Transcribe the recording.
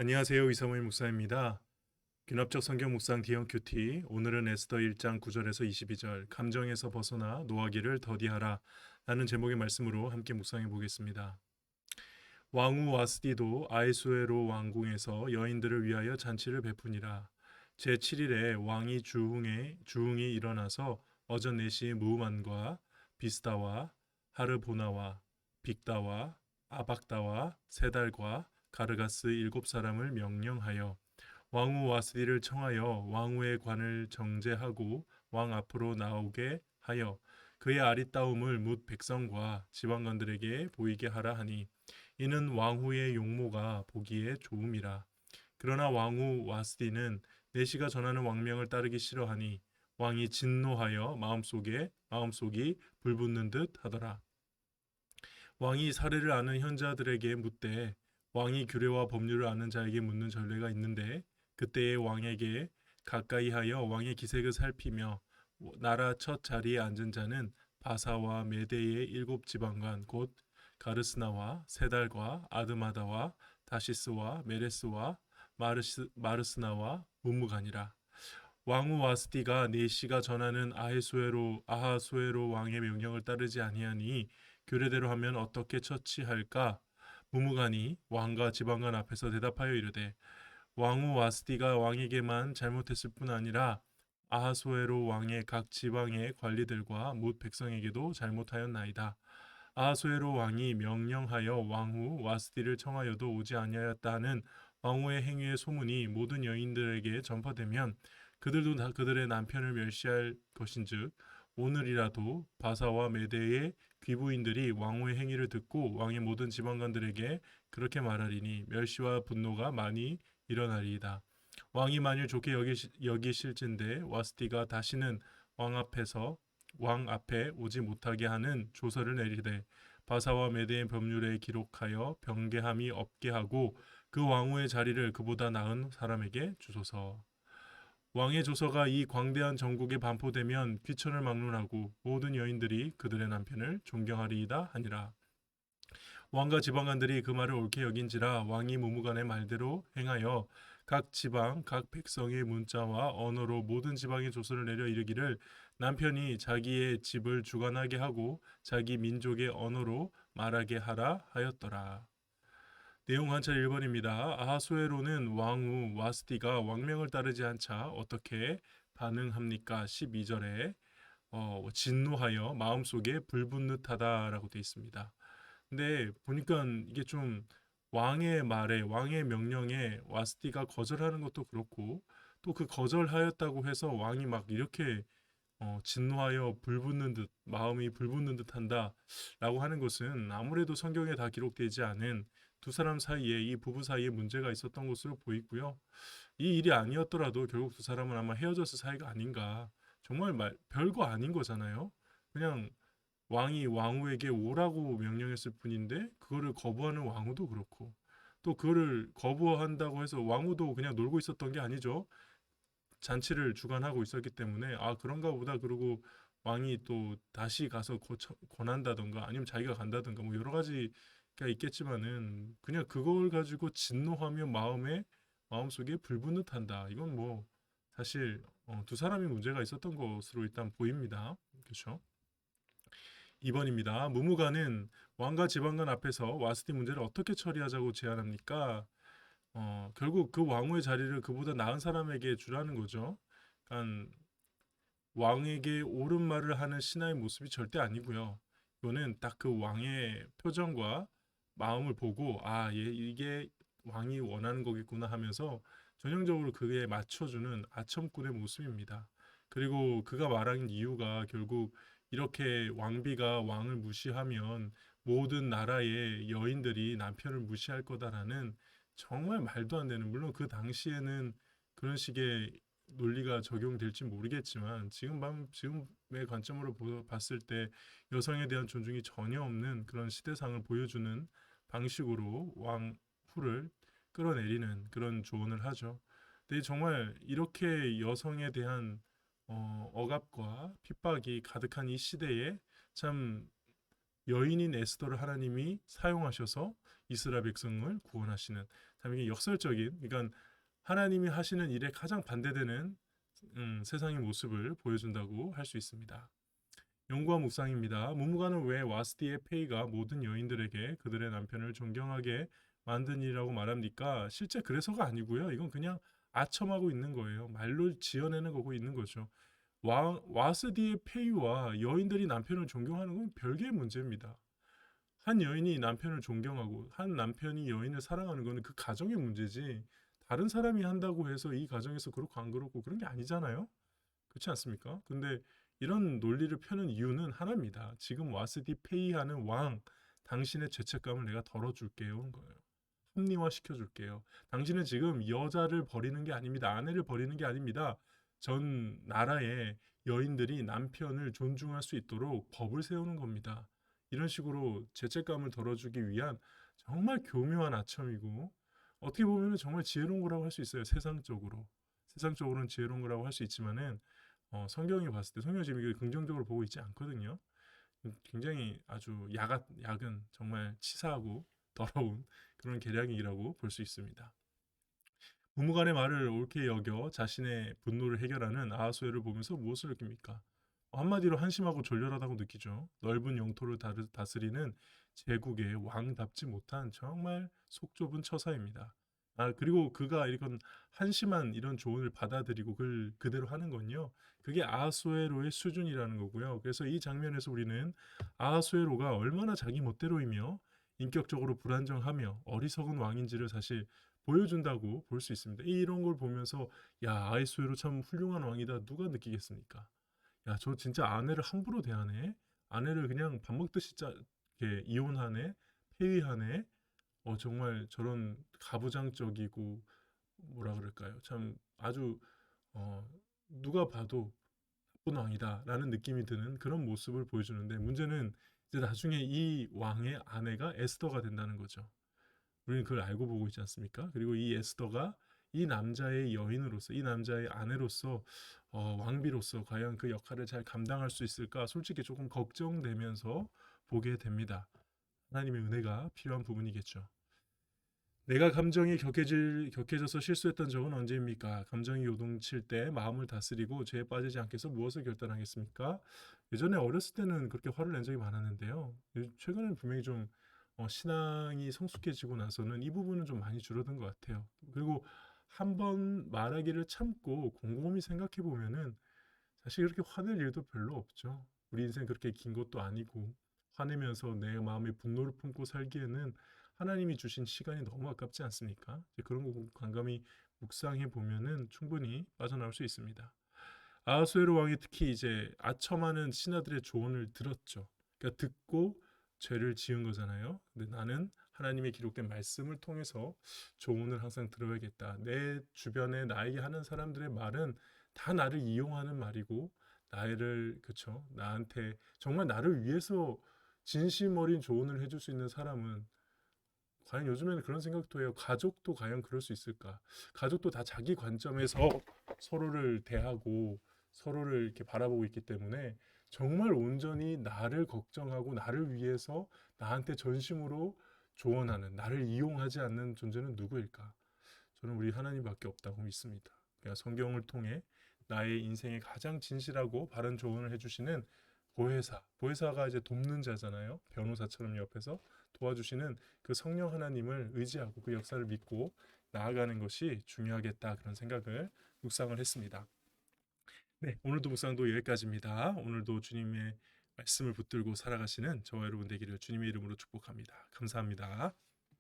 안녕하세요. 이사무엘 목사입니다. 귀납적 성경 묵상 디형 큐티. 오늘은 에스더 1장 9절에서 22절 감정에서 벗어나 노하기를 더디하라 라는 제목의 말씀으로 함께 묵상해 보겠습니다. 왕후 와스디도 아에수에로 왕궁에서 여인들을 위하여 잔치를 베푸니라. 제7일에 왕이 주흥이 일어나서 어전 내시 무만과 비스다와 하르보나와 빅다와 아박다와 세달과 가르가스 7사람을 명령하여 왕후 와스디를 청하여 왕후의 관을 정제하고 왕 앞으로 나오게 하여 그의 아리따움을 뭇 백성과 지방관들에게 보이게 하라 하니 이는 왕후의 용모가 보기에 좋음이라. 그러나 왕후 와스디는 내시가 전하는 왕명을 따르기 싫어하니 왕이 진노하여 마음속이 불붙는 듯 하더라. 왕이 사례를 아는 현자들에게 묻되 왕이 규례와 법률을 아는 자에게 묻는 전례가 있는데 그때의 왕에게 가까이하여 왕의 기색을 살피며 나라 첫 자리에 앉은 자는 바사와 메대의 7지방관 곧 가르스나와 세달과 아드마다와 다시스와 메레스와 마르스나와 문무간이라. 왕후 와스디가 네시가 전하는 아하수에로 왕의 명령을 따르지 아니하니 규례대로 하면 어떻게 처치할까? 무무간이 왕과 지방관 앞에서 대답하여 이르되 왕후 와스디가 왕에게만 잘못했을 뿐 아니라 아하수에로 왕의 각 지방의 관리들과 뭇 백성에게도 잘못하였나이다. 아하수에로 왕이 명령하여 왕후 와스디를 청하여도 오지 아니하였다 하는 왕후의 행위의 소문이 모든 여인들에게 전파되면 그들도 다 그들의 남편을 멸시할 것인즉 오늘이라도 바사와 메대의 귀부인들이 왕후의 행위를 듣고 왕의 모든 지방관들에게 그렇게 말하리니 멸시와 분노가 많이 일어나리이다. 왕이 만일 좋게 여기실진데 와스티가 다시는 왕 앞에 오지 못하게 하는 조서를 내리되 바사와 메대의 법률에 기록하여 병개함이 없게 하고 그 왕후의 자리를 그보다 나은 사람에게 주소서. 왕의 조서가 이 광대한 전국에 반포되면 귀천을 막론하고 모든 여인들이 그들의 남편을 존경하리이다 하니라. 왕과 지방관들이 그 말을 옳게 여긴지라 왕이 무무간의 말대로 행하여 각 지방 각 백성의 문자와 언어로 모든 지방의 조서를 내려 이르기를 남편이 자기의 집을 주관하게 하고 자기 민족의 언어로 말하게 하라 하였더라. 내용 한차 1번입니다. 아하수에로는 왕후 와스디가 왕명을 따르지 않자 어떻게 반응합니까? 12절에 진노하여 마음속에 불붙듯하다라고 되어 있습니다. 근데 보니까 이게 좀 왕의 명령에 와스티가 거절하는 것도 그렇고 또 그 거절하였다고 해서 왕이 막 이렇게 진노하여 불붙는 듯 마음이 불붙는 듯 한다라고 하는 것은 아무래도 성경에 다 기록되지 않은 두 사람 사이에 이 부부 사이에 문제가 있었던 것으로 보이고요. 이 일이 아니었더라도 결국 두 사람은 아마 헤어졌을 사이가 아닌가. 정말 별거 아닌 거잖아요. 그냥 왕이 왕후에게 오라고 명령했을 뿐인데 그거를 거부하는 왕후도 그렇고 또 그거를 거부한다고 해서 왕후도 그냥 놀고 있었던 게 아니죠. 잔치를 주관하고 있었기 때문에 아 그런가 보다 그러고 왕이 또 다시 가서 권한다던가 아니면 자기가 간다던가 뭐 여러 가지가 있겠지만은 그냥 그걸 가지고 진노하며 마음속에 불붙는한다. 이건 뭐 사실 두 사람이 문제가 있었던 것으로 일단 보입니다. 그렇죠? 2번입니다. 무무가는 왕과 지방관 앞에서 와스티 문제를 어떻게 처리하자고 제안합니까? 결국 그 왕후의 자리를 그보다 나은 사람에게 주라는 거죠. 그러니까 왕에게 옳은 말을 하는 신하의 모습이 절대 아니고요. 이거는 딱 그 왕의 표정과 마음을 보고 이게 왕이 원하는 거겠구나 하면서 전형적으로 그에 맞춰주는 아첨꾼의 모습입니다. 그리고 그가 말한 이유가 결국 이렇게 왕비가 왕을 무시하면 모든 나라의 여인들이 남편을 무시할 거다라는 정말 말도 안 되는 물론 그 당시에는 그런 식의 논리가 적용될지 모르겠지만 지금의 관점으로 봤을 때 여성에 대한 존중이 전혀 없는 그런 시대상을 보여주는 방식으로 왕후를 끌어내리는 그런 조언을 하죠. 근데 정말 이렇게 여성에 대한 억압과 핍박이 가득한 이 시대에 참 여인인 에스더를 하나님이 사용하셔서 이스라엘 백성을 구원하시는 참 이게 역설적인, 그러니까 하나님이 하시는 일에 가장 반대되는 세상의 모습을 보여준다고 할 수 있습니다. 연구와 묵상입니다. 문무관은 왜 와스티의 페이가 모든 여인들에게 그들의 남편을 존경하게 만든 일이라고 말합니까? 실제 그래서가 아니고요. 이건 그냥 아첨하고 있는 거예요. 말로 지어내는 거고 있는 거죠. 와스디의 페이와 여인들이 남편을 존경하는 건 별개의 문제입니다. 한 여인이 남편을 존경하고 한 남편이 여인을 사랑하는 거는 그 가정의 문제지, 다른 사람이 한다고 해서 이 가정에서 그렇고 안 그렇고 그런 게 아니잖아요. 그렇지 않습니까? 근데 이런 논리를 펴는 이유는 하나입니다. 지금 와스디 페이하는 왕, 당신의 죄책감을 내가 덜어줄게요. 거예요. 합리화 시켜줄게요. 당신은 지금 여자를 버리는 게 아닙니다. 아내를 버리는 게 아닙니다. 전 나라의 여인들이 남편을 존중할 수 있도록 법을 세우는 겁니다. 이런 식으로 죄책감을 덜어주기 위한 정말 교묘한 아첨이고, 어떻게 보면 정말 지혜로운 거라고 할 수 있어요. 세상적으로. 세상적으로는 지혜로운 거라고 할 수 있지만은 성경이 봤을 때 성경이 지금 이걸 긍정적으로 보고 있지 않거든요. 굉장히 아주 야근 정말 치사하고 더러운 그런 계략이라고 볼 수 있습니다. 부무간의 말을 옳게 여겨 자신의 분노를 해결하는 아하수에를 보면서 무엇을 느낍니까? 한마디로 한심하고 졸렬하다고 느끼죠. 넓은 영토를 다스리는 제국의 왕답지 못한 정말 속 좁은 처사입니다. 그리고 그가 이런 한심한 이런 조언을 받아들이고 그걸 그대로 하는 건요, 그게 아하수에로의 수준이라는 거고요. 그래서 이 장면에서 우리는 아하수에로가 얼마나 자기 멋대로이며 인격적으로 불안정하며 어리석은 왕인지를 사실 보여준다고 볼 수 있습니다. 이런 걸 보면서 야, 아하수에로 참 훌륭한 왕이다 누가 느끼겠습니까? 야, 저 진짜 아내를 함부로 대하네. 아내를 그냥 밥 먹듯이 이렇게 이혼하네. 폐위하네. 정말 저런 가부장적이고 뭐라 그럴까요? 참 아주 어, 누가 봐도 나쁜 왕이다라는 느낌이 드는 그런 모습을 보여주는데, 문제는 이제 나중에 이 왕의 아내가 에스더가 된다는 거죠. 우리는 그걸 알고 보고 있지 않습니까? 그리고 이 에스더가 이 남자의 여인으로서, 이 남자의 아내로서, 왕비로서 과연 그 역할을 잘 감당할 수 있을까? 솔직히 조금 걱정되면서 보게 됩니다. 하나님의 은혜가 필요한 부분이겠죠. 내가 감정이 격해져서 실수했던 적은 언제입니까? 감정이 요동칠 때 마음을 다스리고 죄에 빠지지 않게 해서 무엇을 결단하겠습니까? 예전에 어렸을 때는 그렇게 화를 낸 적이 많았는데요. 최근에는 분명히 좀 신앙이 성숙해지고 나서는 이 부분은 좀 많이 줄어든 것 같아요. 그리고 한번 말하기를 참고 곰곰이 생각해 보면은 사실 그렇게 화낼 일도 별로 없죠. 우리 인생 그렇게 긴 것도 아니고, 화내면서 내 마음의 분노를 품고 살기에는 하나님이 주신 시간이 너무 아깝지 않습니까? 그런 거 관감히 묵상해 보면은 충분히 빠져나올 수 있습니다. 아하수에로 왕이 특히 이제 아첨하는 신하들의 조언을 들었죠. 그러니까 듣고 죄를 지은 거잖아요. 근데 나는 하나님의 기록된 말씀을 통해서 조언을 항상 들어야겠다. 내 주변에 나에게 하는 사람들의 말은 다 나를 이용하는 말이고, 나를 그쵸, 나한테 정말 나를 위해서 진심 어린 조언을 해줄 수 있는 사람은, 과연 요즘에는 그런 생각도 해요. 가족도 과연 그럴 수 있을까? 가족도 다 자기 관점에서 서로를 대하고 서로를 이렇게 바라보고 있기 때문에 정말 온전히 나를 걱정하고 나를 위해서 나한테 전심으로 조언하는, 나를 이용하지 않는 존재는 누구일까? 저는 우리 하나님밖에 없다고 믿습니다. 그러니까 성경을 통해 나의 인생에 가장 진실하고 바른 조언을 해주시는 보혜사가 이제 돕는 자잖아요. 변호사처럼 옆에서 도와주시는 그 성령 하나님을 의지하고 그 역사를 믿고 나아가는 것이 중요하겠다, 그런 생각을 묵상을 했습니다. 네, 오늘도 묵상도 여기까지입니다. 오늘도 주님의 말씀을 붙들고 살아가시는 저와 여러분 되기를 주님의 이름으로 축복합니다. 감사합니다.